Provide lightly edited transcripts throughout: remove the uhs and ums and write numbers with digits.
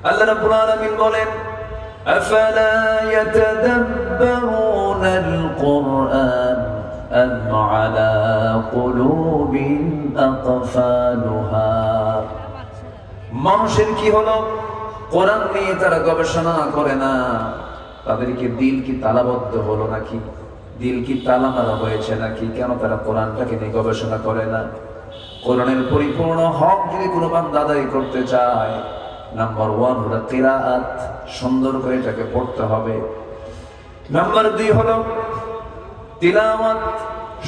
আল্লাহ রাব্বুল আলামিন বলেন, আফালা ইয়াতাদাব্বারুনাল কুরআন আম আলা কুলুবিন আকফালুহা। মানুষের কি হলো, কোরআন নিয়ে তারা গবেষণা করে না। তাদেরকে দিল কি তালাবদ্ধ হলো নাকি, দিল কি তালা মারা হয়েছে নাকি? কেন তারা কোরআনটাকে নিয়ে গবেষণা করে না? কোরআনের পরিপূর্ণ হক যদি কোনো বান্দা আদায় করতে চায়, নাম্বার 1 হলো কিরাআত, সুন্দর করে এটাকে পড়তে হবে। নাম্বার 2 হলো তিলাওয়াত,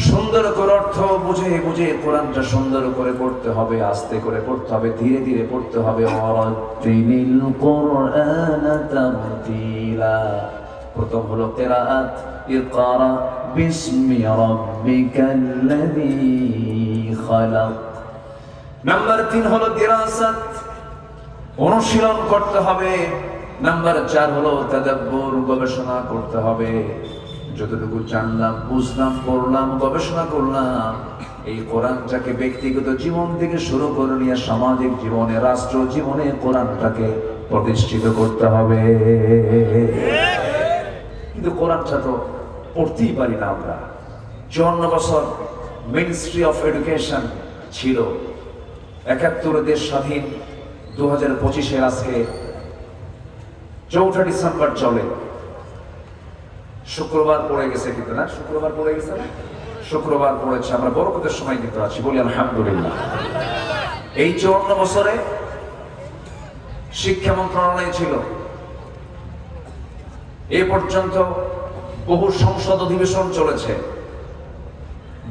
সুন্দর করে অর্থ বুঝে বুঝে কোরআনটা সুন্দর করে পড়তে হবে, আস্তে করে পড়তে হবে, ধীরে ধীরে পড়তে হবে। ওয়ারাতিলিল কুরআনা তারতিলা। প্রথম হলো কিরাআত, ইকরা বিসমি রাব্বিকাল্লাযী খালাক। নাম্বার 3 হলো দিরাসাত, অনুশীলন করতে হবে। নাম্বার 4 হলো তাদাব্বুর, গবেষণা করতে হবে। যতটুকু জানলাম, বুঝলাম, পড়লাম, গবেষণা করলাম, এই কোরআনটাকে ব্যক্তিগত জীবন থেকে শুরু করে নিয়ে সামাজিক জীবনে, রাষ্ট্র জীবনে কোরআনটাকে প্রতিষ্ঠিত করতে হবে। কিন্তু কোরআনটা তো পড়তেই পারি না আমরা। 54 বছর মিনিস্ট্রি অফ এডুকেশন ছিল, 71 দেশ স্বাধীন, 2025-এর আজকে 4 ডিসেম্বর চলে। শুক্রবার পড়ে গেছে কিন্তু না, শুক্রবার পড়ে গেছে না, শুক্রবার পড়েছে। আমরা বরকতের সময় কিন্তু আছি, বলি আলহামদুলিল্লাহ। এই 54 বছরে শিক্ষা মন্ত্রণালয় ছিল। এ পর্যন্ত বহু সংসদ অধিবেশন চলেছে,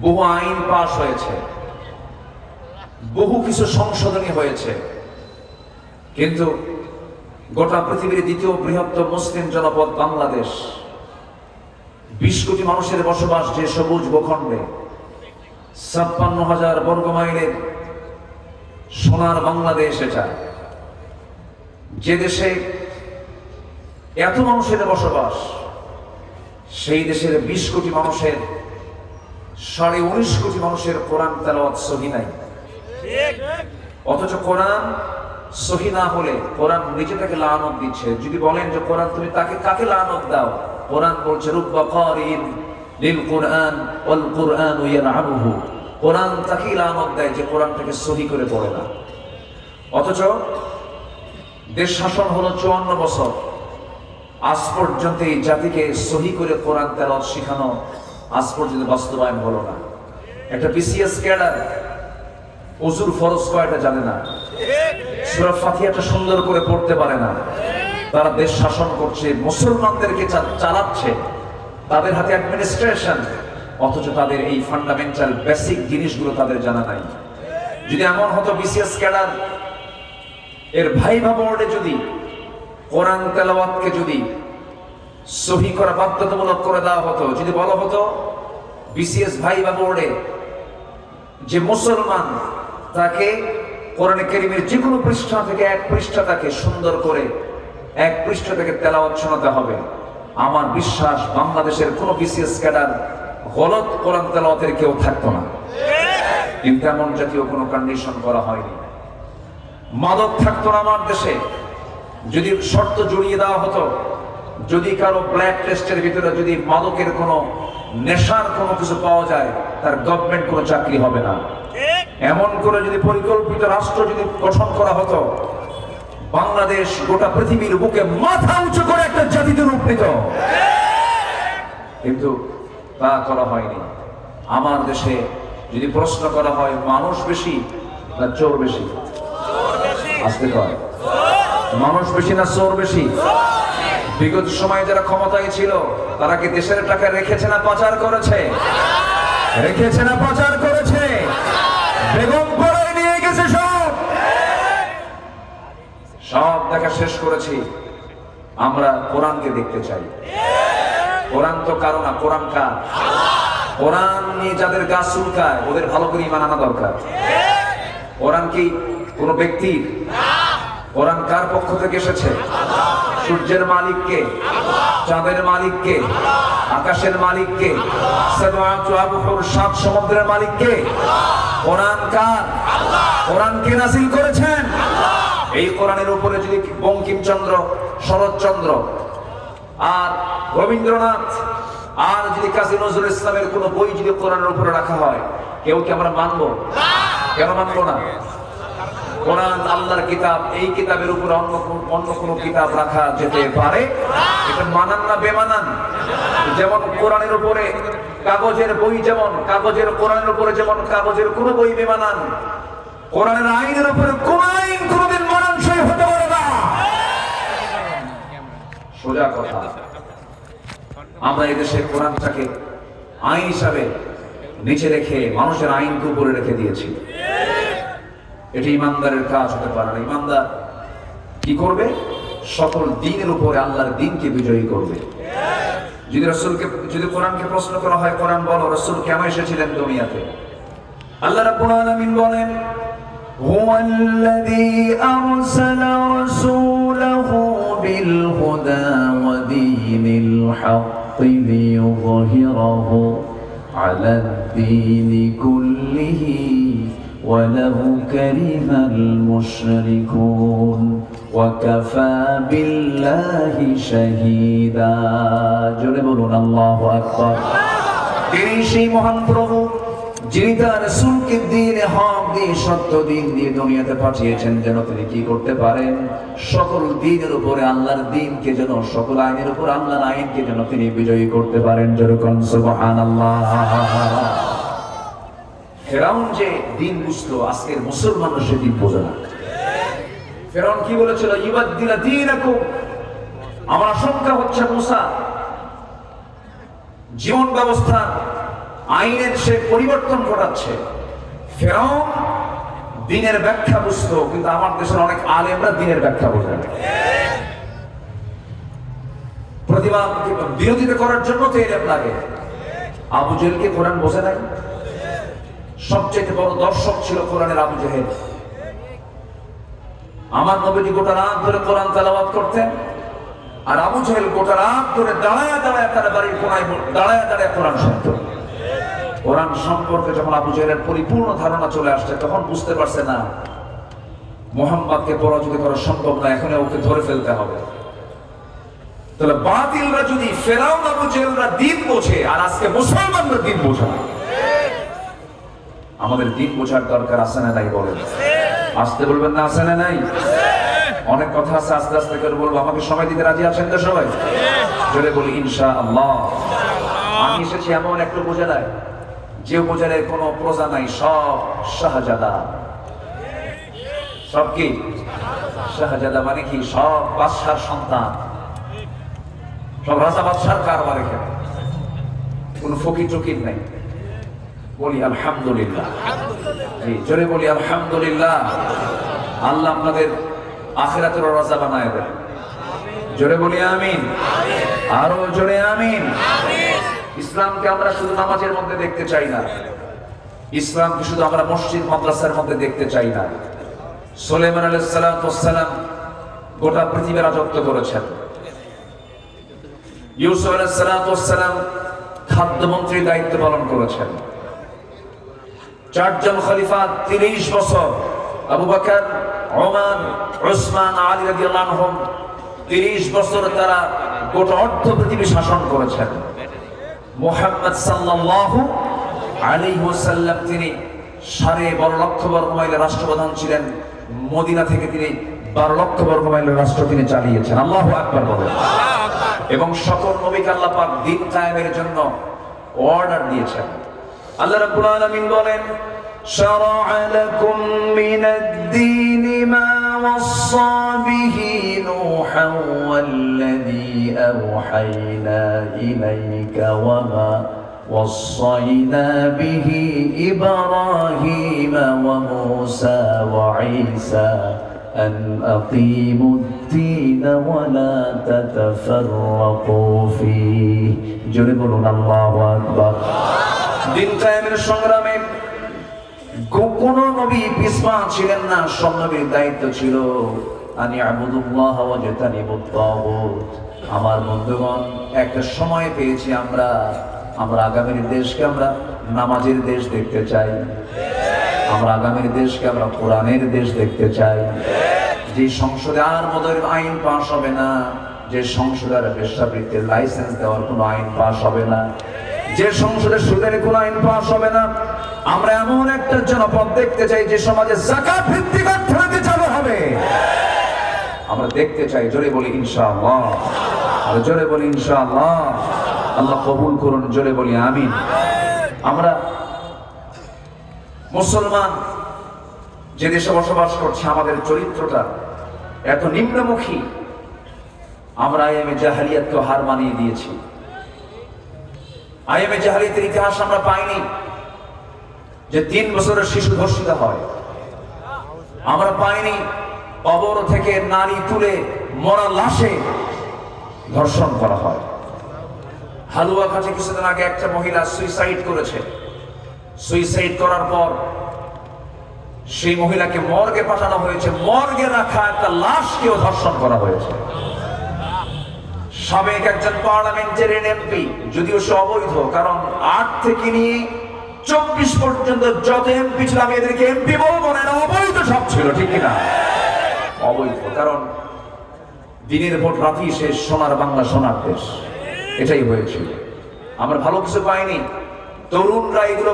বহু আইন পাশ হয়েছে, বহু কিছু সংশোধনী হয়েছে, কিন্তু গোটা পৃথিবীর দ্বিতীয় বৃহত্তম মুসলিম জনপদ বাংলাদেশ, 20 কোটি মানুষের বসবাস যে সবুজ ভূখণ্ডে, 56,000 বর্গ মাইলের সোনার বাংলাদেশ, এটা যে দেশে এত মানুষের বসবাস, সেই দেশের 20 কোটি মানুষের 19.5 কোটি মানুষের কোরআন তেলাওয়াত সহি নাই। অথচ কোরআন সহি না হলে কোরআন নিজে তাকে লানত দিচ্ছে। যদি বলেন যে কোরআন তুমি তাকে কাকে লানত দাও, কোরআন বলছে রুব্বা কারিন লিল কুরআন ওয়াল কুরআনু ইয়ালআনুহু। কোরআন তাকে লানত দেয় যে কোরআনটাকে সহি করে পড়ে না। অথচ দেশ শাসন হলো 54 বছর, আজ পর্যন্ত এই জাতিকে সহি করে কোরআন তেলাওয়াত শেখানো আজ পর্যন্ত বাস্তবায়ন হলো না। একটা বিসিএস ক্যাডার ওযুর ফরজ কয়টা জানে না, সূরা ফাতিহাটা সুন্দর করে পড়তে পারে না। তারা দেশ শাসন করছে, মুসলমানদেরকে চালাচ্ছে, তাদের হাতে অ্যাডমিনিস্ট্রেশন, অথচ তাদের এই ফান্ডামেন্টাল বেসিক জিনিসগুলো তাদের জানা নাই। যদি এমন হতো বিসিএস ক্যাডার এর ভাইভা বোর্ডে যদি কোরআন তেলাওয়াতকে যদি সহি করা বাধ্যতামূলক করে দেওয়া হতো, যদি বলা হতো বিসিএস ভাইভা বোর্ডে যে মুসলমান তাকে কোরআনে কারীমের যে কোনো পৃষ্ঠা থেকে এক পৃষ্ঠা তাকে সুন্দর করে এক পৃষ্ঠা থেকে তেলাওয়াত শোনাতে হবে, আমার বিশ্বাস বাংলাদেশের কোনো বিসিএস ক্যাডার গলত কোরআন তেলাওয়াতের কেউ থাকতো না। কিন্তু এমন জাতীয় কোনো কন্ডিশন করা হয়নি। মাদক থাকতো না আমার দেশে, যদি শর্ত জড়িয়ে দেওয়া হতো, যদি কারো ব্ল্যাক লিস্টের ভিতরে যদি মাদকের কোনো নেশার কোনো কিছু পাওয়া যায়, তার গভর্নমেন্ট কোনো চাকরি হবে না। এমন করে যদি পরিকল্পিত রাষ্ট্র যদি গঠন করা হতো, বাংলাদেশ গোটা পৃথিবীর বুকে মাথা উঁচু করে একটা জাতিতে রূপ নিত। কিন্তু তা করা হয়নি। আমার দেশে যদি প্রশ্ন করা হয় মানুষ বেশি না চোর বেশি, আসতে কয় মানুষ বেশি না চোর বেশি? বিগত সময়ে যারা ক্ষমতায় ছিল তারা কি দেশের টাকা রেখেছে না পাচার করেছে? রেখেছে না পাচার করেছে? বেগম পড়ায় নিয়ে গেছে সব। সব দেখা শেষ করেছি, আমরা কোরআনকে দেখতে চাই। কোরআন তো কারো না, কোরআন কার? কোরআন নিয়ে যাদের গা চুলকায় ওদের ভালো করে ঈমান আনা দরকার। কোরআন কি কোনো ব্যক্তির? কোরআন কার পক্ষ থেকে এসেছে? সূর্যের মালিক কে? চাঁদের মালিক কে? আকাশের মালিক কে? সাত সমুদ্রের মালিক কে? কোরআন কার? কোরআন কে নাযিল করেছেন? এই কোরআনের উপরে যদি বঙ্কিমচন্দ্র, শরৎচন্দ্র আর রবীন্দ্রনাথ আর যদি কাজী নজরুল ইসলামের কোন বই যদি কোরআনের উপরে রাখা হয়, কেউ কি আমরা মানবো? কেন মানবো না? কোরআন আল্লাহর কিতাব, এই কিতাবের উপরে অন্য কোনো কিতাব রাখা যেতে পারে? এটা মানান না বেমানান? যেমন কোরআনের উপরে কাগজের বই, যেমন কাগজের কোরআনের উপরে যেমন কাগজের কোনো বই বেমানান, কোরআনের আইনের উপরে কোন আইন কোনদিন মানানসই হতে পারে না। সোজা কথা, আমরা এদেশের কোরআনটাকে আইন হিসাবে নিচে রেখে মানুষের আইনকে উপরে রেখে দিয়েছি। এটি ইমানদারের কাজ হতে পারে না। ইমানদার কি করবে? সকল দ্বীনের উপরে আল্লাহর দ্বীনকে বিজয়ী করবে। যদি রাসূলকে, যদি কোরআনকে প্রশ্ন করা হয়, কোরআন বলো রাসূল কেন এসেছিলেন দুনিয়াতে, আল্লাহ রাব্বুল আলামিন বলেন, হুয়াল্লাযী আরসালা রাসূলাহু বিল হুদা ওয়া দীনিল হাক্কি লিইয়ুযহিরাহু আলাদ দীনি কুল্লিহি ওয়ালাউ কারিহাল মুশরিকুন ওয়া কাফা বিল্লাহি শাহীদা। জোরে বলুন আল্লাহু আকবার। তিনি সেই মহান প্রভু যিনি তার রাসূলকে দ্বীনে হক দিয়ে, সত্য দ্বীন দিয়ে দুনিয়াতে পাঠিয়েছেন, যেন তিনি কি করতে পারেন? সকল দ্বীনের উপরে আল্লাহর দ্বীনকে যেন, সকল আইনের উপর আল্লাহর আইনকে যেন তিনি বিজয়ী করতে পারেন। যেরকম সুবহানাল্লাহ। ফেরাউন যে দ্বীন বুঝতো, আজকের মুসলমানরা সে দ্বীন বোঝে না। ফেরাউন কি বলেছিল? ইউবাদদিলা দীনাকুম। আমার আশঙ্কা হচ্ছে মুসা জীবন ব্যবস্থা আইনের সে পরিবর্তন ঘটাচ্ছে। ফেরাউন দ্বীনের ব্যাখ্যা বুঝতো, কিন্তু আমার দেশের অনেক আলেমরা দ্বীনের ব্যাখ্যা বোঝে না। প্রতিবাদ বিরোধিতা করার জন্য তো এলেম লাগে। আবু জেহেলকে কোরআন বোঝে নাই? সবচেয়ে বড় দর্শক ছিল কোরআনের আবু জেহেল। আমার নবীজি গোটা রাত ধরে কোরআন তেলাওয়াত করতেন, আর আবু জেহেল গোটা রাত ধরে দাঁড়ায় দাঁড়ায় তার বাড়ির কোনায় দাঁড়ায় দাঁড়ায় কোরআন শুনত। কোরআন সম্পর্কে যখন আবু জেহেলের পরিপূর্ণ ধারণা চলে আসছে, তখন বুঝতে পারছে না মুহাম্মদকে পরাজিত করা সম্ভব না, এখন ওকে ধরে ফেলতে হবে। তাহলে বাতিলরা যদি ফেরাউন আবু জেহেলরা দ্বীন বোঝে, আর আজকে মুসলমানরা দ্বীন বোঝে না, আমাদের দ্বীন বোঝার দরকার আছে না নাই? বলেন। আসতে বলবেন না? আছে না নাই? অনেক কথা আছে, আস্তে আস্তে করে বলবো। আমাকে সময় দিতে রাজি আছেন তো সবাই? জোরে বলি ইনশাআল্লাহ। আমি এসেছি এমন একটা উপজেলায়, যে উপজেলায় কোনো প্রজা নাই, সব শাহজাদা। সব কি শাহজাদা? মানে কি? সব বাদশার সন্তান, সব রাজা বাদশার কারবার। এখানে কোন ফকির টকির নাই। বলি আলহামদুলিল্লাহ। জি, জোরে বলি আলহামদুলিল্লাহ। আল্লাহ আপনাদের আখিরাতের রাজা বানায় দেন। জোরে বলি আমিন। আরো জোরে আমিন। ইসলামকে আমরা শুধু নামাজের মধ্যে দেখতে চাই না, ইসলামকে শুধু আমরা মসজিদ মাদ্রাসার মধ্যে দেখতে চাই না। সুলাইমান আলাইহিস সালাম গোটা পৃথিবী রাজত্ব করেছেন। ইউসুফ আলাইহিস সালাম খাদ্যমন্ত্রীর দায়িত্ব পালন করেছেন। 4 জন খলিফা 30 বছর, আবু বকর, ওমর, উসমান, আলী রাদিয়াল্লাহু আনহুম 30 বছর তারা গোটা অর্ধ পৃথিবী শাসন করেছেন। মুহাম্মদ সাল্লাল্লাহু আলাইহি ওয়াসাল্লাম তিনি 12.5 লক্ষ বর্গ মাইলের রাষ্ট্রপ্রধান ছিলেন। মদিনা থেকে তিনি 12 লক্ষ বর্গ মাইলের রাষ্ট্র তিনি চালিয়েছেন। আল্লাহু আকবার বলেন। এবং সকল নবীকে আল্লাহ পাক দ্বীন কায়েমের জন্য অর্ডার দিয়েছেন। আল্লাহ রাব্বুল আলামিন বলেন, শারা'a লাকুম মিনাদ-দীনি মা ওয়াসসা বিহি নূহান ওয়াল্লাযী আওহায়না ইলাইকা ওয়া মা ওয়াসসাইনা বিহি ইব্রাহিমা ওয়া মূসা ওয়া ঈসা আন আকিমুদ-দীন ওয়া লা তাতাফাররাকু ফীহি। জোরে বলুন আল্লাহু আকবার। দ্বীন কায়েমের সংগ্রামে কোন নবী পিছপা ছিলেন না। সব নবীর দায়িত্ব ছিল আনি আবুদুল্লাহ ওয়া জাতানিবুত তাগুত। আমার বন্ধুগণ, একটা সময় পেয়েছি আমরা আগামীর দেশকে আমরা নামাজের দেশ দেখতে চাই। আমরা আগামীর দেশকে আমরা কোরআনের দেশ দেখতে চাই। যে সংসদে আর মদের আইন পাস হবে না, যে সংসদে আর বেশ্যাবৃত্তির লাইসেন্স দেওয়ার কোনো আইন পাস হবে না, যে সংসদে সুদের কোনো আইন পাস হবে না। আমরা এমন একটা জনপদ দেখতে চাই যে সমাজে যাকাত ভিত্তিক অর্থনীতি চালু হবে। আমরা দেখতে চাই, জোরে বলি ইনশাআল্লাহ, আর জোরে বলি ইনশাআল্লাহ। আল্লাহ কবুল করুন, জোরে বলি আমিন। আমরা মুসলমান যে দেশে বসবাস করছে, আমাদের চরিত্রটা এত নিম্নমুখী, আমরা আইএমএ জাহেলিয়াতকে হার মানিয়ে দিয়েছি। আইএমএ জাহেলিয়াতের ইতিহাস আমরা পাইনি যে 3 বছরের শিশু ধর্ষিত হয়। আমরা পাইনি কবর থেকে নারী তুলে মরা লাশে ধর্ষণ করা হয়। হালুয়াঘাটে কিছুদিন আগে একটা মহিলা সুইসাইড করেছে। সুইসাইড করার পর সেই মহিলাকে মর্গে পাঠানো হয়েছে, মর্গে রাখা একটা লাশকেও ধর্ষণ করা হয়েছে। সাবেক একজন পার্লামেন্টের এমপি, যদিও সে অবৈধ, কারণ 8 থেকে নিয়ে 24 পর্যন্ত যত এমপি ছিল, আমি এদেরকে এমপি বলবো না, এরা অবৈধ সব ছিল, ঠিক কিনা? অবৈধ, কারণ দিনের ভোট রাতেই শেষ, সোনার বাংলা সোনার দেশ, এটাই হয়েছিল। আমরা ভালো কিছু পাইনি। তরুণরা এগুলো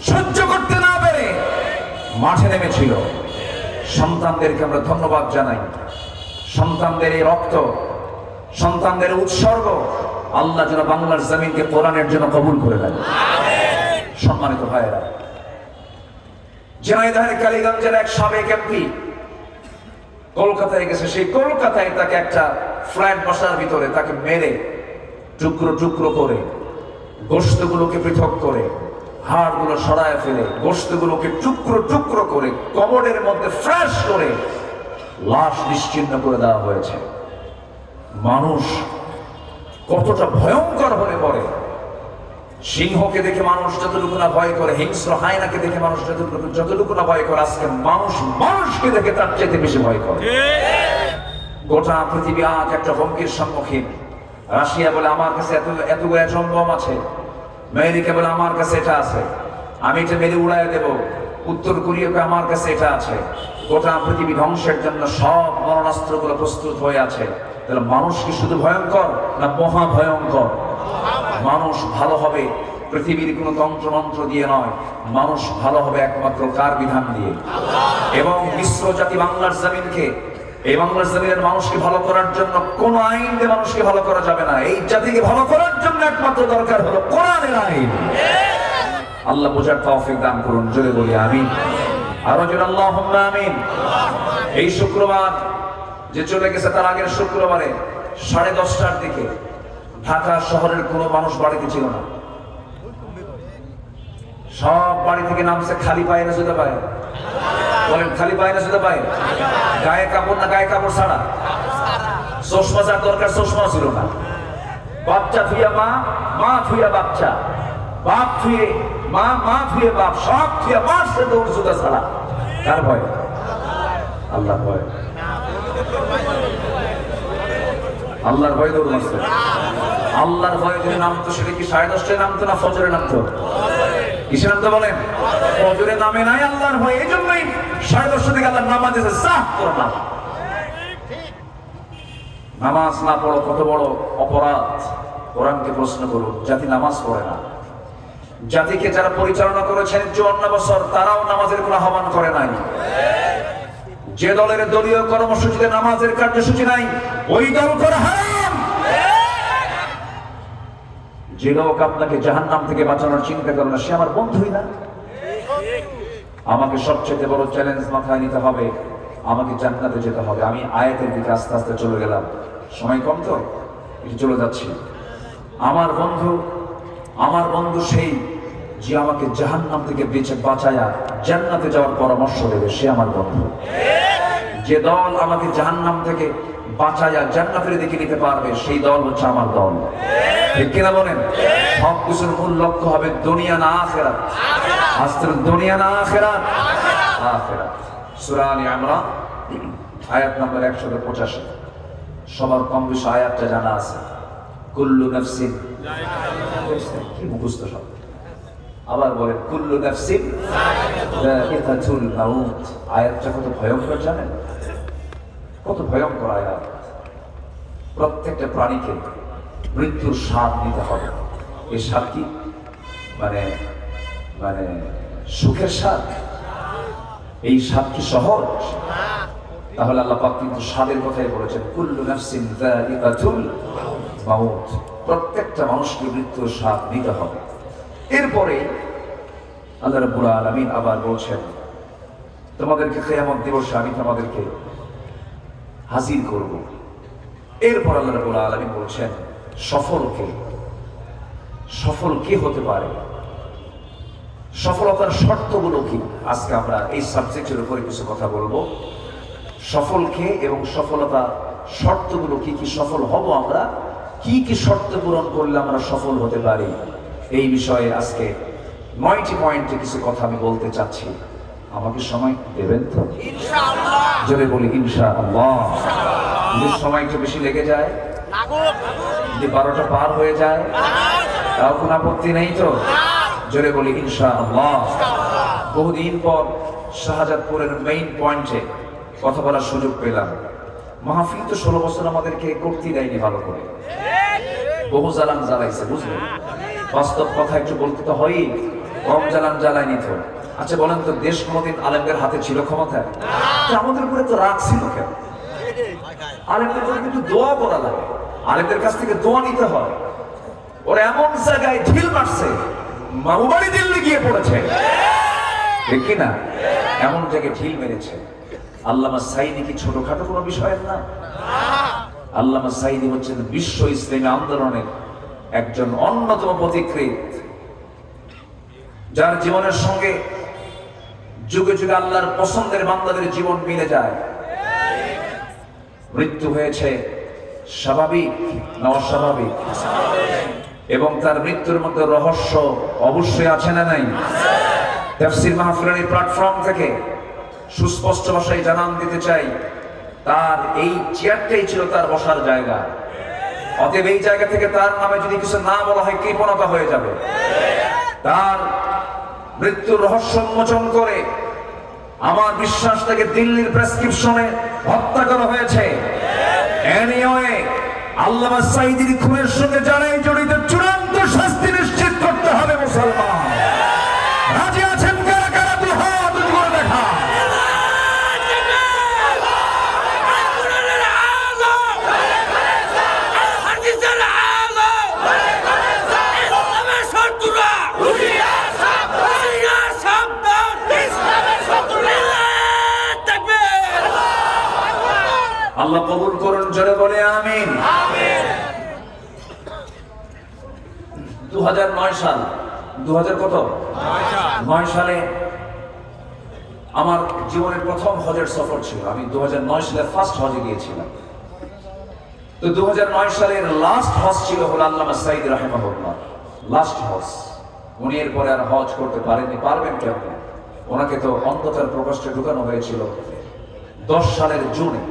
সহ্য করতে না পেরে মাঠে নেমেছিল। সন্তানদেরকে আমরা ধন্যবাদ জানাই। সন্তানদের এই রক্ত, সন্তানদের উৎসর্গ আল্লাহ যেন বাংলার জমিনকে কোরআনের জন্য কবুল করে দেন। সম্মানিত ভাইয়েরা, ঝিনাইদহের কালীগঞ্জের এক সাবেক এমপি কলকাতায় গেছে। সেই কলকাতায় তাকে একটা ফ্ল্যাট বাসার ভিতরে তাকে মেরে টুকরো টুকরো করে, গোশতগুলোকে পৃথক করে, হাড়গুলো সরায় ফেলে, গোশতগুলোকে টুকরো টুকরো করে কবরের মধ্যে ফ্রেশ করে লাশ নিশ্চিহ্ন করে দেওয়া হয়েছে। মানুষ কতটা ভয়ঙ্কর হলে পড়ে। সিংহকে দেখে মানুষ যতটুকু না ভয় করে, হিংস্র হায়নাকে দেখে মানুষ যতটুকু না ভয় করে, আজকে মানুষ মানুষকে দেখে তার চাইতে বেশি ভয় করে। গোটা পৃথিবী আজ একটা হুমকির সম্মুখীন। রাশিয়া বলে আমার কাছে এতগুলো অ্যাটম বম আছে, আমেরিকা বলে আমার কাছে এটা আছে, আমি এটা মেরে উড়াইয়া দেব, উত্তর কোরিয়াকে আমার কাছে এটা আছে। গোটা পৃথিবী ধ্বংসের জন্য সব মরণাস্ত্রগুলো প্রস্তুত হয়ে আছে। তাহলে মানুষ কি শুধু ভয়ঙ্কর না মহা ভয়ঙ্কর? মানুষ ভালো হবে পৃথিবীর কোনো তন্ত্রমন্ত্র দিয়ে নয়, মানুষ ভালো হবে একমাত্র কার বিধান দিয়ে? এবং মিশ্র জাতি বাংলার জমিনকে, এই বাংলার জমিনের মানুষকে ভালো করার জন্য কোন আইন দিয়ে মানুষকে ভালো করা যাবে না। এই জাতিকে ভালো করার জন্য একমাত্র দরকার হলো কোরআনের আইন। আল্লাহ বোঝার তৌফিক দান করুন, জোরে বলি আমিন। আরো জোরে আল্লাহুম্মা আমিন। এই শুক্রবার যে চলে গেছে, তার আগের শুক্রবারে 10:30টার দিকে ঢাকা শহরের কোনো মানুষ বাড়িতে ছিল না। সব বাড়ি থেকে নামছে খালি পায়ে না জুতা পায়ে? বলেন, খালি পায়ে না জুতা পায়ে? গায়ে কাপড় না গায়ে কাপড় ছাড়া? চশমা যার দরকার চশমা ছিল না। বাচ্চা থুইয়া মা, মা থুইয়া বাচ্চা, বাপ থুয়ে মা, মা থুয়ে বাপ, সব থুইয়া মারছে দৌড় জুতা ছাড়া। কার ভয়? আল্লাহর ভয়। আল্লাহর ভয় দৌড় মারছে। আল্লাহর ভয় যদি নামতো, সেটা কি 10:30টায় নামতো না ফজরে নামতো? কিসে নামতো বলেন? ফজরে নামে নাই আল্লাহর ভয়। এই জন্যই 10:30 থেকে আল্লাহ নামাজ দিয়েছে, সাহ তোর নাম। নামাজ না পড়ো কত বড় অপরাধ। কোরআনকে প্রশ্ন করুন, জাতি নামাজ পড়ে না। জাতিকে যারা পরিচালনা করেছেন 54 বছর, তারাও নামাজের কোনো আহ্বান করে নাই। যে দলের দলীয় কর্মসূচিতে নামাজের কার্যসূচি নাই, ওই দল করে হারাম। যে লোক আপনাকে জাহান্নাম থেকে বাঁচানোর চিন্তা করে না, সে আমার বন্ধুই না। আমাকে সবচেয়ে বড় চ্যালেঞ্জ মাথায় নিতে হবে, আমাকে জান্নাতে যেতে হবে। আমি আয়াতের দিকে আস্তে আস্তে চলে গেলাম, সময় কম তো একটু চলে যাচ্ছি। আমার বন্ধু সেই যে আমাকে জাহান্নাম থেকে বেঁচে বাঁচায়া জান্নাতে যাওয়ার পরামর্শ দেবে, সে আমার বন্ধু। যে দল আমাকে জাহান্নাম থেকে বাঁচায়া জান্নাতের দিকে নিতে পারবে, সেই দল হচ্ছে আমার দল। ঠিক কিনা বলেন? সব কিছুর মূল লক্ষ্য হবে দুনিয়া না আখিরাত। আজকের দুনিয়া না আখিরাত, আখিরাত। সূরা আলে ইমরান আয়াত নম্বর 185। সবার কম বেশি আয়াতটা জানা আছে। কুল্লু নাফসিন, কি মুখস্থ সব। আবার বলেন কুল্লু নাফসিন যায়িকাতুল মাউত। আয়াতটা কত ভয়ঙ্কর জানেন? কত ভয়ঙ্কর আয়াত। প্রত্যেকটা প্রাণীকে মৃত্যুর স্বাদ নিতে হবে। এই স্বাদ কি মানে মানে সুখের স্বাদ? এই স্বাদ কি সহজ? তাহলে আল্লাহ পাক কিন্তু স্বাদের কথাই বলেছেন, কুল্লু নাফসিন যায়িকাতুল মাউত, প্রত্যেকটা মানুষকে মৃত্যুর স্বাদ নিতে হবে। এরপরে আল্লাহ রাব্বুল আলামিন আবার বলছেন, তোমাদেরকে কিয়ামত দিবসে আমি তোমাদেরকে হাজির করব। এরপর আল্লাহ রাব্বুল আলামিন বলছেন, সফল কে হতে পারে, সফলতার শর্তগুলো কি? আজকে আমরা এই সাবজেক্টের উপরে কিছু কথা বলবো। সফল কে এবং সফলতা শর্তগুলো কি কি, সফল হব আমরা কি কি শর্ত পূরণ করলে আমরা সফল হতে পারি, এই বিষয়ে আজকে 9টি পয়েন্টে কিছু কথা আমি বলতে চাচ্ছি। আমাকে সময় দেবেন তো? ইনশাআল্লাহ। জোরে বলি ইনশাআল্লাহ। যদি সময় একটু বেশি লেগে যায়, যদি 12টা পার হয়ে যায়, তাও কোনো আপত্তি নেই তো? জোরে বলি ইনশাআল্লাহ। বহুদিন পর শাহজাদপুরের মেইন পয়েন্টে কথা বলার সুযোগ পেলাম। মাহফিল তো 16 বছর আমাদেরকে করতে দেয়নি ভালো করে, বহু জ্বালান জ্বালাইছে, বুঝলেন? বাস্তব কথা একটু বলতে তো হয়ই, কম জ্বালান জ্বালায়নি তো। আচ্ছা বলেন তো, দেশ কোনোদিন আলেমদের হাতে ছিল ক্ষমতায়? আমাদের উপরে তো রাগ ছিল কেন? আলেমদের জন্য কিন্তু দোয়া করা লাগে, আলেমদের কাছ থেকে দোয়া নিতে হয়। ওরা এমন জায়গায় ঢিল মারছে, মামুবাড়ি দিল্লি গিয়ে পড়েছে, ঠিক কিনা? এমন জায়গায় ঢিল মেরেছে। আল্লামা সাঈদী কি ছোটখাটো কোনো বিষয়ের না? আল্লামা সাঈদী হচ্ছেন বিশ্ব ইসলামী আন্দোলনের একজন অন্যতম পথিকৃৎ, যার জীবনের সঙ্গে যুগে যুগে আল্লাহর পছন্দের বান্দাদের জীবন মিলে যায়। মৃত্যু হয়েছে স্বাভাবিক না অস্বাভাবিক? এবং তার মৃত্যুর মধ্যে রহস্য অবশ্যই আছে না নাই? তাফসীর মাহফিলের এই প্ল্যাটফর্ম থেকে সুস্পষ্ট ভাষায় জানান দিতে চাই, তার এই চেয়ারটাই ছিল তার বসার জায়গা। অতএব এই জায়গা থেকে তার নামে যদি কিছু না বলা হয়, কৃপণতা হয়ে যাবে। তার মৃত্যুর রহস্য উন্মোচন করে আমার বিশ্বাস থেকে দিল্লির প্রেসক্রিপশনে হত্যা করা হয়েছে। এনিওয়ে, আল্লামা সাঈদীর খুনের সঙ্গে যারাই জড়িত, চূড়ান্ত শাস্তি নিশ্চিত করতে হবে। মুসলমান রাজি আছেন কারা কারা? দুই হাত করে দেখা। আল্লাহ কবুল করুন, জোরে বলে আমিন। 2009 সাল, 2009 সালে আমার জীবনের প্রথম হজের সফর ছিল। আমি 2009 সালে ফার্স্ট হজে গিয়েছিলাম। তো 2009 সালের লাস্ট হজ ছিল হলো আল্লামা সাঈদী রাহিমাহুল্লাহ, লাস্ট হজ। উনি এরপরে আর হজ করতে পারেননি। পারবেন কেমন? ওনাকে তো অন্ধকার প্রকোষ্ঠে ঢুকানো হয়েছিল 10 সালের জুনে।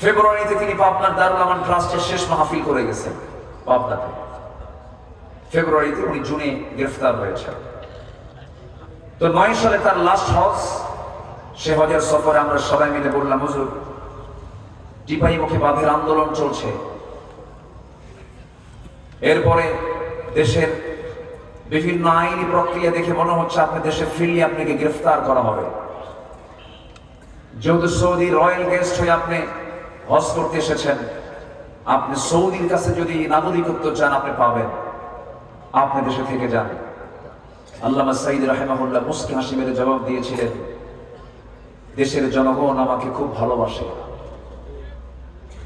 ফেব্রুয়ারিতে তিনি পাবনার দারুল আমান ট্রাস্টের শেষ মাহফিল করে গেছেন পাবনাতে। ফেব্রুয়ারিতে, উনি জুনে গ্রেফতার হয়েছেন। তো 9 সালে তার লাস্ট হজ। সে হজের সফরে আমরা সবাই মিলে বললাম, হুজুর টিপাইমুখী বাঁধের আন্দোলন চলছে, এরপরে দেশের বিভিন্ন আইনি প্রক্রিয়া দেখে মনে হচ্ছে আপনি দেশে ফিরলে আপনাকে গ্রেফতার করা হবে। যেহেতু সৌদি রয়্যাল গেস্ট হয়ে আপনি হজ করতে এসেছেন, আপনি সৌদির কাছে যদি নাগরিকত্ব চান আপনি পাবেন, আপনি দেশে থেকে যান। আল্লামা সাঈদী রাহিমাহুল্লাহ মুস্কি হাসি মেরে জবাব দিয়েছিলেন, দেশের জনগণ আমাকে খুব ভালোবাসে,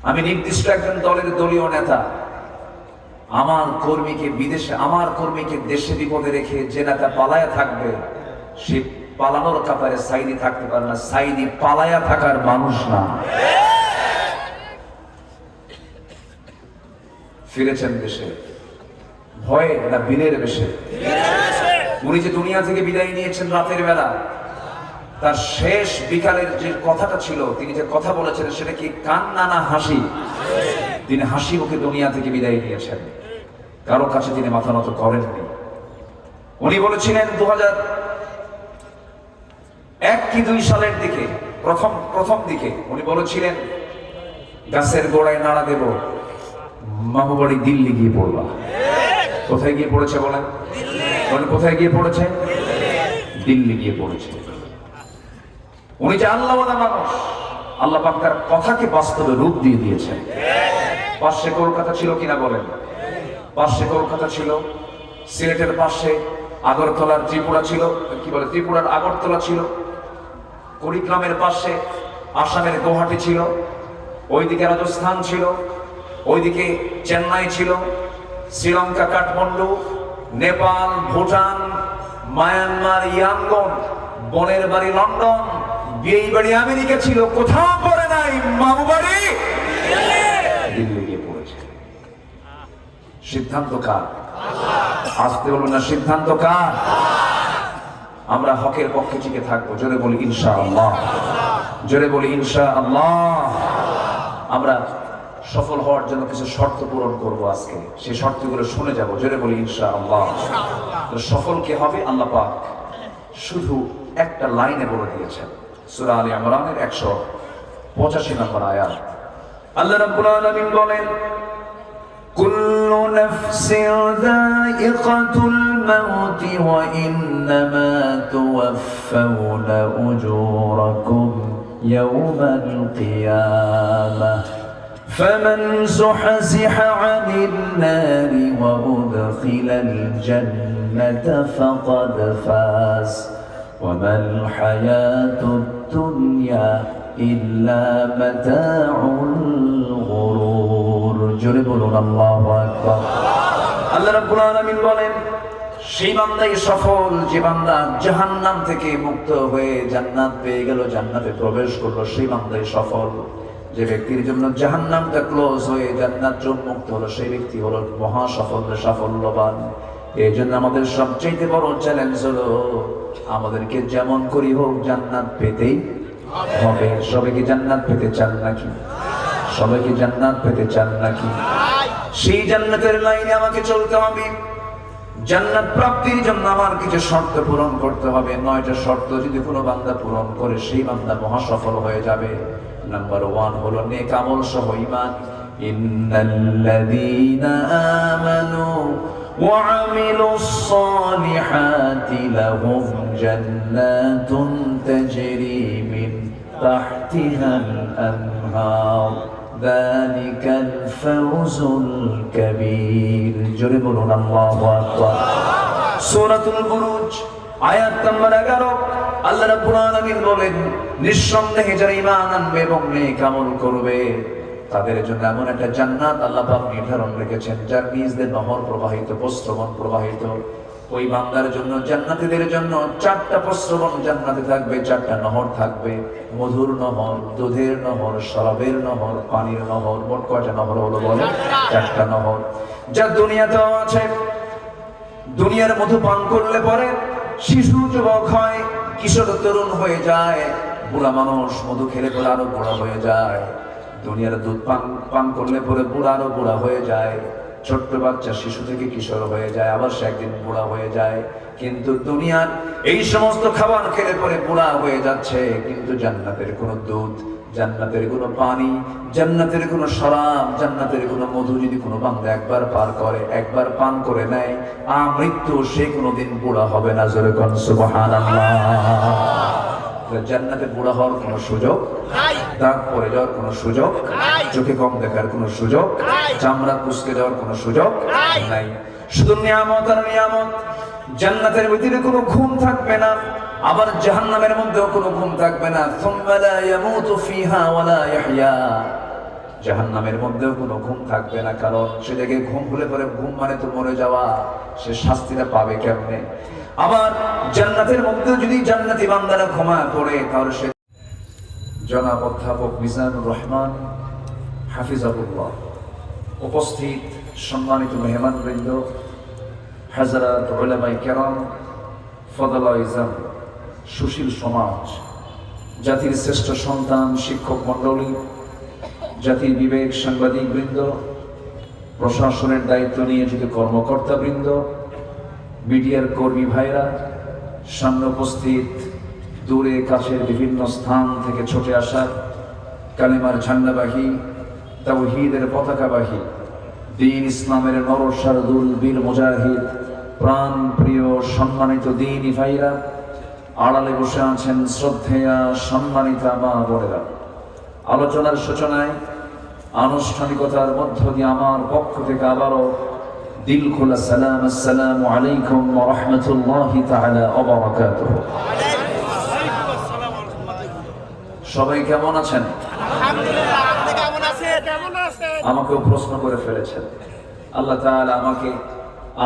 আমি নির্দিষ্ট একজন দলের দলীয় নেতা, আমার কর্মীকে দেশে বিপদে রেখে যে নেতা পালায়া থাকবে, সে পালানোর কাতারে সাঈদী থাকতে পারে না। সাঈদী পালায়া থাকার মানুষ না। ফিরেছেন দেশে ভয়ে না বীরের বেশে? উনি যে দুনিয়া থেকে বিদায় নিয়েছেন রাতের বেলা, তার শেষ বিকালের যে কথাটা ছিল, তিনি যে কথা বলেছিলেন, সেটা কি কান্না না হাসি? তিনি হাসি মুখে দুনিয়া থেকে বিদায় নিয়েছেন, কারো কাছে তিনি মাথা নত করেননি। উনি বলেছিলেন 2001 কি 2 সালের দিকে প্রথম দিকে উনি বলেছিলেন গাছের গোড়ায় নাড়া দেব, মামু বাড়ি দিল্লি গিয়ে পড়বা। কোথায় গিয়ে পড়েছে বলেন? কোথায় গিয়ে পড়েছে? দিল্লি গিয়ে পড়েছে। উনি যে আল্লাহওয়ালা মানুষ, আল্লাহ পাক তার কথাকে বাস্তবে রূপ দিয়ে দিয়েছেন। পাশে কলকাতা ছিল কিনা বলেন? পাশে কলকাতা ছিল, সিলেটের পাশে আগরতলার ত্রিপুরা ছিল, কি বলে ত্রিপুরার আগরতলা ছিল, কুড়িগ্রামের পাশে আসামের গুয়াহাটি ছিল, ওইদিকে রাজস্থান ছিল, ওইদিকে চেন্নাই ছিল, শ্রীলঙ্কা কাঠমান্ডু, নেপাল, ভুটান, মায়ানমার ইয়াঙ্গন, বোনের বাড়ি লন্ডন, বিয়ে বাড়ি আমেরিকা ছিল, কোথাও পড়ে নাই, মামু বাড়ি দিল্লি গিয়ে পড়েছে। সিদ্ধান্ত কার? আসতে বলবেন না, সিদ্ধান্ত কার? আমরা হকের পক্ষে টিকে থাকবো। জোরে বলি ইনশাআল্লাহ, জোরে বলি ইনশাআল্লাহ। আমরা সফল হওয়ার জন্য কিছু শর্ত পূরণ করব আজকে, সেই শর্তগুলো শুনে যাব। জোরে বলি ইনশাআল্লাহ। সফল কে হবে আল্লাহ পাক শুধু একটা লাইনে বলে দিয়েছেন, সূরা আলে ইমরানের 185 নম্বর আয়াত। আল্লাহ রাব্বুল আলামিন বলেন, কুল্লু নাফসিন যায়িকাতুল মাউত ওয়া ইন্নামা তুওয়াফাউনা উজুরাকুম ইয়াওমাল কিয়ামাহ فمن زحزح عن النار وأدخل الجنة فقد فاز وما الحياة الدنيا إلا متاع الغرور জোরে বলুন আল্লাহু আকবার। আল্লাহ রাব্বুল আলামিন বলেন, সেই বান্দাই সফল যে বান্দা জাহান্নাম থেকে মুক্ত হয়ে জান্নাত পেয়ে গেল, জান্নাতে প্রবেশ করলো, সেই বান্দাই সফল। যে ব্যক্তির জন্য জাহান্নামটা ক্লোজ হয়ে জান্নাত মুক্ত হলো, সেই ব্যক্তি হলো মহা সাফল্যবান। এই জন্য আমাদের সবচেয়ে বড় চ্যালেঞ্জ হলো আমাদেরকে যেমন করি হোক জান্নাত পেতেই হবে। সবাই কি জান্নাত পেতে চান নাকি? সবাই কি জান্নাত পেতে চান নাকি? সেই জান্নাতের লাইনে আমাকে চলতে হবে। জান্নাত প্রাপ্তির জন্য আমার কিছু শর্ত পূরণ করতে হবে। 9টা শর্ত যদি কোনো বান্দা পূরণ করে, সেই বান্দা মহা সফল হয়ে যাবে। নাম্বার 1 হলো নেক আমল সহ ঈমান। ইন্নাল্লাযীনা আমানু ওয়া আমিলুস সালিহাতি লাহুম জান্নাতুন তাজরি মিন তাহতিহাল আনহার যালিকাল ফাওজুল কাবীর। জোরে বলুন আল্লাহু আকবার। সূরাতুল বুরুজ আয়াত নম্বর 11। আল্লাহ রাব্বুল আলামিন বলেন, নিঃসন্দেহে যারা ঈমান আনবে এবং নেক আমল করবে তাদের জন্য এমন একটা জান্নাত আল্লাহ পাক নির্ধারণ রেখেছেন, যার নিজ দিয়ে নহর প্রবাহিত, প্রস্রবণ প্রবাহিত। ওই বান্দার জন্য, জান্নাতীদের জন্য 4টা প্রস্রবণ জান্নাতে থাকবে, 4টা নহর থাকবে। মধুর নহর, দুধের নহর, শরাবের নহর, পানির নহর। মোট কয়টা নহর হলো বলে? 4টা নহর, যা দুনিয়াতেও আছে। দুনিয়ার মধু পান করলে পরে শিশু যুবক হয়, কিশোর তরুণ হয়ে যায়, বুড়া মানুষ মধু খেলে পরে আরো বুড়া হয়ে যায়। দুনিয়ার দুধ পান করলে পরে বুড়া আরো বুড়া হয়ে যায়। ছোট্ট বাচ্চা শিশু থেকে কিশোর হয়ে যায়, আবার সে একদিন বুড়া হয়ে যায়। কিন্তু দুনিয়ার এই সমস্ত খাবার খেলে পরে বুড়া হয়ে যাচ্ছে, কিন্তু জান্নাতের কোনো দুধ, জান্নাতের কোনো পানি, জান্নাতের কোনো শরাব, জান্নাতের কোনো মধু যদি কোনো বান্দা একবার একবার পান করে নেয়, আমৃত্যু সে কোনোদিন বুড়া হবে না। জোরে কোন সুবহানাল্লাহ। জান্নাতে বুড়া হওয়ার কোনো সুযোগ নাই, দাগ পড়ে যাওয়ার কোনো সুযোগ নাই, চোখে কম দেখার কোনো সুযোগ নাই, চামড়া কুঁচকে যাওয়ার কোনো সুযোগ নাই। শুধু নিয়ামত আর নিয়ামত। জান্নাতের ভিতরে কোনো ঘুম থাকবে না, আবার জাহান্নামের মধ্যেও কোনো ঘুম থাকবে না। সুম্মা লা ইয়ামুতু ফিহা ওয়া লা ইয়াহইয়া। জাহান্নামের মধ্যেও কোনো ঘুম থাকবে না, কারণ সে জায়গায় ঘুম হলে পরে, ঘুম মানে তো মরে যাওয়া, সে শাস্তিটা পাবে কেমনে? আবার জান্নাতের মধ্যে যদি জান্নাতি বান্দারা ঘুমায় পড়ে, তাহলে সে জনাব অধ্যাপক মিজানুর রহমান হাফিজাহুল্লাহ, উপস্থিত সম্মানিত মেহমানবৃন্দ, হাজরাত উলামায়ে কেরাম, ফদলায়ে ইজম, সুশীল সমাজ, জাতির শ্রেষ্ঠ সন্তান, শিক্ষক মণ্ডলী, জাতির বিবেক, সাংবাদিক বৃন্দ, প্রশাসনের দায়িত্ব নিয়োজিত কর্মকর্তা বৃন্দ, মিডিয়ার কর্মী ভাইরা, সামনে উপস্থিত দূরে কাছের বিভিন্ন স্থান থেকে ছুটে আসা কালেমার ঝান্ডাবাহী, তাওহীদের পতাকাবাহী, দ্বীন ইসলামের নরশারদুল বীর মুজাহিদ, প্রাণ প্রিয় সম্মানিত দ্বীনী ভাইরা, আড়ালে বসে আছেন শ্রদ্ধেয়া সম্মানিতা মা বোনেরা। আলোচনার সূচনায় আনুষ্ঠানিকতার মধ্য দিয়ে আমার পক্ষ থেকে আবারও দিল খোলা সালাম, আসসালামু আলাইকুম ওয়া রাহমাতুল্লাহি তাআলা ওয়া বারাকাতুহু। সবাই কেমন আছেন? আলহামদুলিল্লাহ। আপনি কেমন আছেন? কেমন আছেন? আমাকেও প্রশ্ন করে ফেলেছেন। আল্লাহ তাআলা আমাকে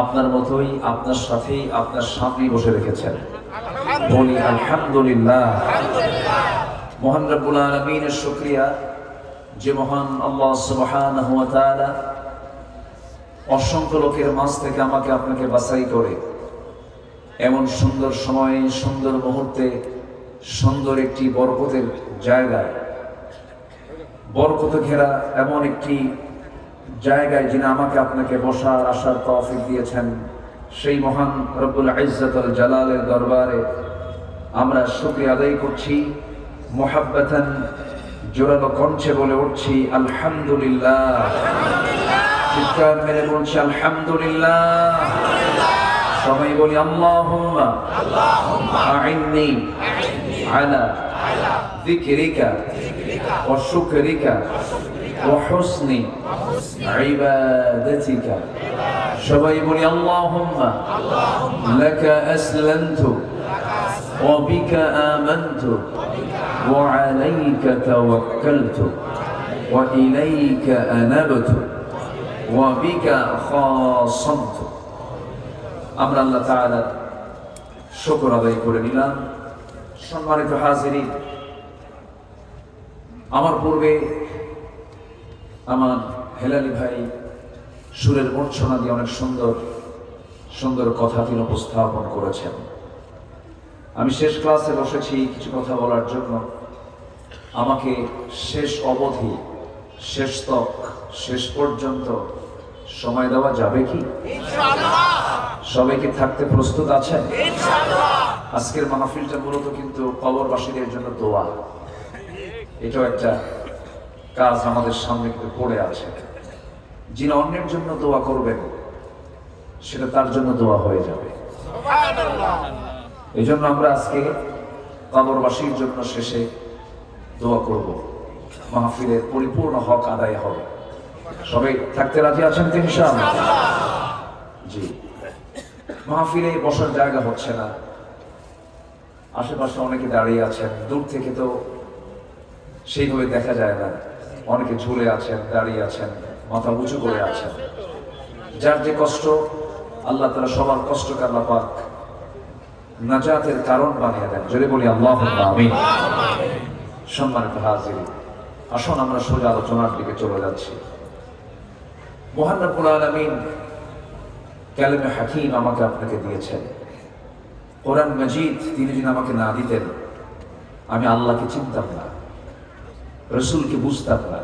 আপনার মতোই, আপনার সাথেই, আপনার সামনেই বসে রেখেছেন। বলি আলহামদুলিল্লাহ। মহান রব্বুল আলামিনের শুকরিয়া, যে মহান আল্লাহ সুবহানাহু ওয়া তাআলা অসংখ্য লোকের মাঝ থেকে আমাকে আপনাকে বাছাই করে এমন সুন্দর সময়ে, সুন্দর মুহূর্তে, সুন্দর একটি বরকতের জায়গায়, বরকতে ঘেরা এমন একটি জায়গায় যিনি আমাকে আপনাকে বসার আসার তৌফিক দিয়েছেন, সেই মহান রব্বুল ইজ্জত ওয়াল জালালের দরবারে আমরা শুকরিয়া আদায় করছি। মুহাব্বাতান জোরালো কণ্ঠে বলে উঠছি আলহামদুলিল্লাহ। চিৎকার মেরে বলছি আলহামদুলিল্লাহ। সবাই বলি আল্লাহুম্মা আইন্নি আলা যিকরিকা ওয়া শুকরিকা ওয়া হুসনি ইবাদাতিকা। সবাই বলি আল্লাহুম্মা লাকা আসলামতু ওয়া বিকা আমানতু ওয়া আলাইকা তাওয়াক্কালতু ওয়া ইলাইকা আনাবতু ওয়া বিকা খাসামতু। আমরা আল্লাহ তাআলার শুকর আদায় করে নিলাম। সম্মানিত হাজিরিন, আমার পূর্বে আমার হেলালি ভাই সুরের মূর্ছনা দিয়ে অনেক সুন্দর সুন্দর কথা তিনি উপস্থাপন করেছেন। আমি শেষ ক্লাসে বসেছি কিছু কথা বলার জন্য। আমাকে শেষ অবধি, শেষ তক, শেষ পর্যন্ত সময় দেওয়া যাবে কি? ইনশাআল্লাহ। সবাই কি থাকতে প্রস্তুত আছেন? ইনশাআল্লাহ। আজকের মাহফিলটা মূলত কিন্তু কবরবাসীদের জন্য দোয়া। এটাও একটা কাজ আমাদের সামনে কিন্তু পড়ে আছে। যিনি অন্যের জন্য দোয়া করবেন, সেটা তার জন্য দোয়া হয়ে যাবে। সুবহানাল্লাহ। এই জন্য আমরা আজকে কবরবাসীর জন্য শেষে দোয়া করব। মাহফিলের পরিপূর্ণ হক আদায় হবে। সবাই থাকতে রাজি আছেন তো ইনশাআল্লাহ? জি। মাহফিলে বসার জায়গা হচ্ছে না, আশেপাশে অনেকে দাঁড়িয়ে আছেন, দূর থেকে তো সেইভাবে দেখা যায় না। অনেকে ঝুলে আছেন, দাঁড়িয়ে আছেন, মাথা উঁচু করে আছেন। যার যে কষ্ট, আল্লাহ তাআলা সবার কষ্টকে আল্লাহ পাক নাজাতের কারণ বানিয়ে দেন। জোরে বলি আল্লাহুম্মা আমিন। সম্মানিত হাজিরিন, আসুন আমরা সোজা আলোচনার দিকে চলে যাচ্ছি। মহান রব্বুল আলামিন কালামে হাকিম আমাকে আপনাকে দিয়েছেন। কোরআন মাজিদ তিনি যদি আমাকে না দিতেন, আমি আল্লাহকে চিনতাম না, রসুলকে বুঝতাম না,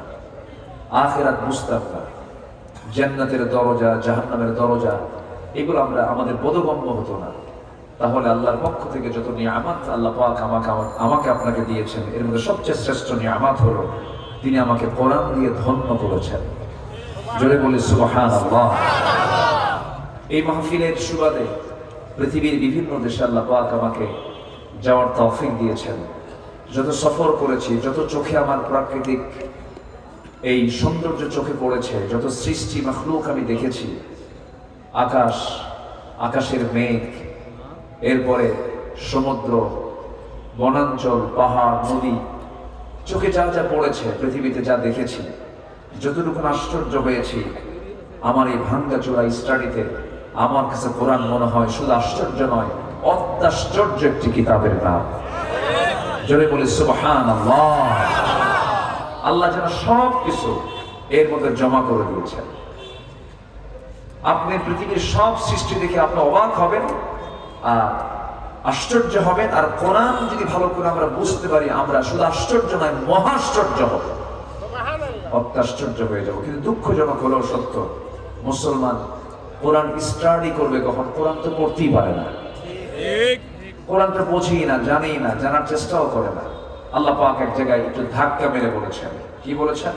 আখিরাত বুঝতাম না, জান্নাতের দরজা, জাহান্নামের দরজা, এগুলো আমাদের বোধগম্য হতো না। তাহলে আল্লাহর পক্ষ থেকে যত নিয়ামত আল্লাহ পাক আমাকে আপনাকে দিয়েছেন, এর মধ্যে সবচেয়ে শ্রেষ্ঠ নিয়ামত হলো তিনি আমাকে কোরআন দিয়ে ধন্য করেছেন। জোরে বলি সুবহানাল্লাহ। এই মাহফিলের সুবাদে পৃথিবীর বিভিন্ন দেশে আল্লাহ পাক আমাকে যাওয়ার তৌফিক দিয়েছেন। যত সফর করেছি, যত চোখে আমার প্রাকৃতিক এই সৌন্দর্য চোখে পড়েছে, যত সৃষ্টি মাখলুক আমি দেখেছি, আকাশ, আকাশের মেঘ, এরপরে সমুদ্র, বনাঞ্চল, পাহাড়, নদী, চোখে যা যা পড়েছে, পৃথিবীতে যা দেখেছি, যতটুকু আশ্চর্য হয়েছি, আমার এই ভাঙ্গাচোরা স্টাডিতে আমার কাছে কোরআন মনে হয় শুধু আশ্চর্য নয়, অত্যাশ্চর্য একটি কিতাবের নাম। জোরে বলি সুবহানাল্লাহ। আল্লাহ যেন সব কিছু এর মধ্যে জমা করে দিয়েছেন। আপনি পৃথিবীর সব সৃষ্টি দেখে আপনি অবাক হবেন আর আশ্চর্য হবেন। আর কোরআন যদি ভালো করে আমরা বুঝতে পারি, আমরা শুধু আশ্চর্য নয়, মহাশ্চর্য হব, অত্যাশ্চর্য হয়ে যাব। কিন্তু দুঃখজনক হলেও সত্য, মুসলমান কোরআন স্টাডি করবে কখন? কোরআন তো পড়তেই পারে না। কোরআনটা বোঝি না, জানি না, জানার চেষ্টাও করে না। আল্লাহ পাক এক জায়গায় একটু ধাক্কা মেরে বলেছেন, কি বলেছেন?